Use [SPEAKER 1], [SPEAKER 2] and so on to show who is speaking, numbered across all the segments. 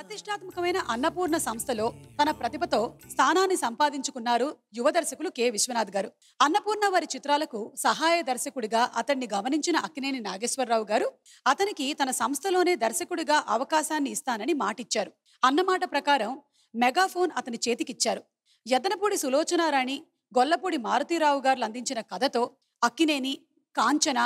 [SPEAKER 1] ప్రతిష్టాత్మకమైన అన్నపూర్ణ సంస్థలో తన ప్రతిభతో స్థానాన్ని సంపాదించుకున్నారు యువ దర్శకులు కె విశ్వనాథ్ గారు. అన్నపూర్ణ వారి చిత్రాలకు సహాయ దర్శకుడిగా అతన్ని గమనించిన అక్కినేని నాగేశ్వరరావు గారు అతనికి తన సంస్థలోనే దర్శకుడిగా అవకాశాన్ని ఇస్తానని మాటిచ్చారు. అన్నమాట ప్రకారం మెగాఫోన్ అతని చేతికిచ్చారు. యద్దనపూడి సులోచనారాణి, గొల్లపూడి మారుతీరావు గారు అందించిన కథతో అక్కినేని, కాంచన,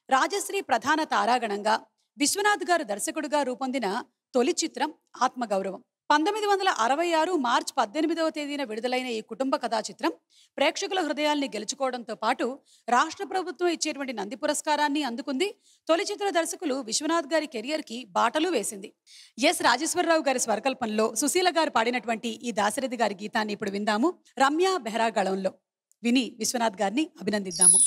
[SPEAKER 1] రాజశ్రీ ప్రధాన తారాగణంగా విశ్వనాథ్ గారు దర్శకుడిగా రూపొందిన తొలి చిత్రం ఆత్మగౌరవం. 1966 మార్చి 18వ తేదీన విడుదలైన ఈ కుటుంబ కథా చిత్రం ప్రేక్షకుల హృదయాల్ని గెలుచుకోవడంతో పాటు రాష్ట్ర ప్రభుత్వం ఇచ్చేటువంటి నంది పురస్కారాన్ని అందుకుంది. తొలి చిత్ర దర్శకులు విశ్వనాథ్ గారి కెరియర్ కి బాటలు వేసింది. ఎస్ రాజేశ్వరరావు గారి స్వరకల్పనలో సుశీల గారు పాడినటువంటి ఈ దాశరథి గారి గీతాన్ని ఇప్పుడు విందాము. రమ్య బెహ్రా గళంలో విని విశ్వనాథ్ గారిని అభినందిద్దాము.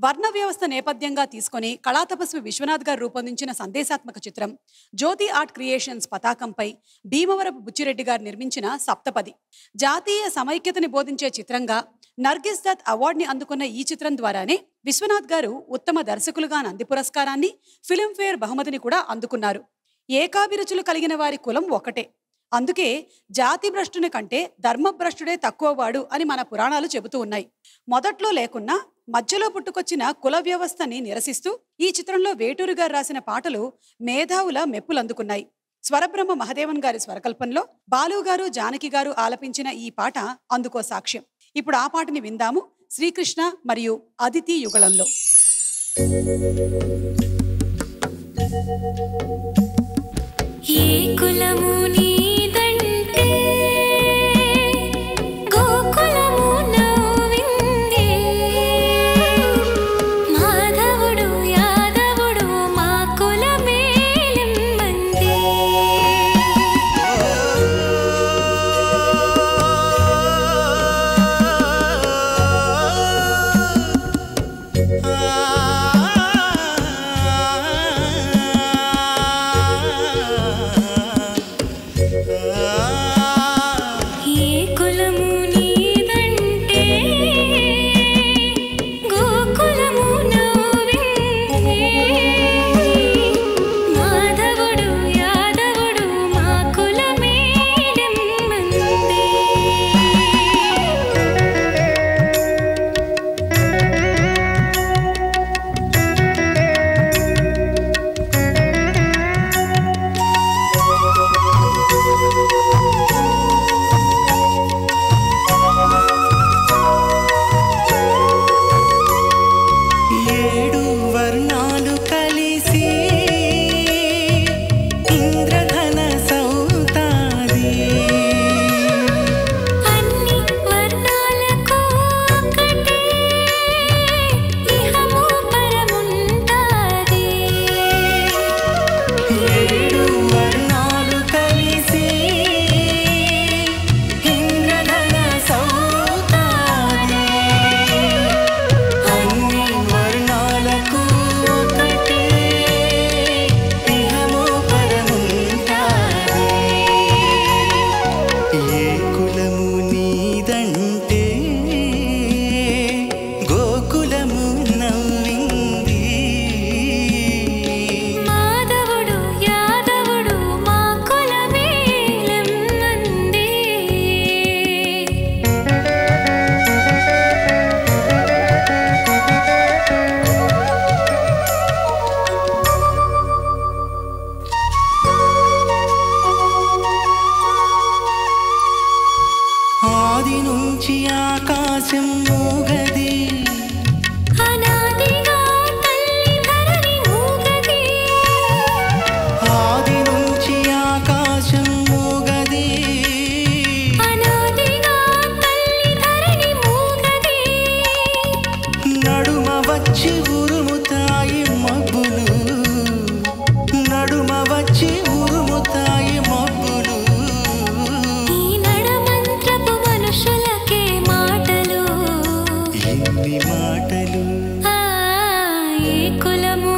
[SPEAKER 1] వర్ణ వ్యవస్థ నేపథ్యంగా తీసుకొని కళాతపస్వి విశ్వనాథ్ గారు రూపొందించిన సందేశాత్మక చిత్రం జ్యోతి ఆర్ట్ క్రియేషన్స్ పతాకంపై భీమవరపు బుచ్చిరెడ్డి గారు నిర్మించిన సప్తపది. జాతీయ సమైక్యతని బోధించే చిత్రంగా నర్గిస్ దత్ అవార్డుని అందుకున్న ఈ చిత్రం ద్వారానే విశ్వనాథ్ గారు ఉత్తమ దర్శకులుగా నంది పురస్కారాన్ని, ఫిల్మ్ఫేర్ బహుమతిని కూడా అందుకున్నారు. ఏకాభిరుచులు కలిగిన వారి కులం ఒకటే. అందుకే జాతి భ్రష్టుని కంటే ధర్మభ్రష్టుడే తక్కువవాడు అని మన పురాణాలు చెబుతూ ఉన్నాయి. మొదట్లో లేకున్నా మధ్యలో పుట్టుకొచ్చిన కుల వ్యవస్థని నిరసిస్తూ ఈ చిత్రంలో వేటూరు గారు రాసిన పాటలు మేధావుల మెప్పులందుకున్నాయి. స్వరబ్రహ్మ మహదేవన్ గారి స్వరకల్పంలో బాలు గారు, జానకి గారు ఆలపించిన ఈ పాట అందుకో సాక్ష్యం. ఇప్పుడు ఆ పాటని విందాము. శ్రీకృష్ణ మరియు అదితి యుగళంలో.
[SPEAKER 2] ఏ కులము నీదంటే గోకులము నవ్వింది, మాధవుడు యాదవుడు మా కులమేలిమ్మంది. కులము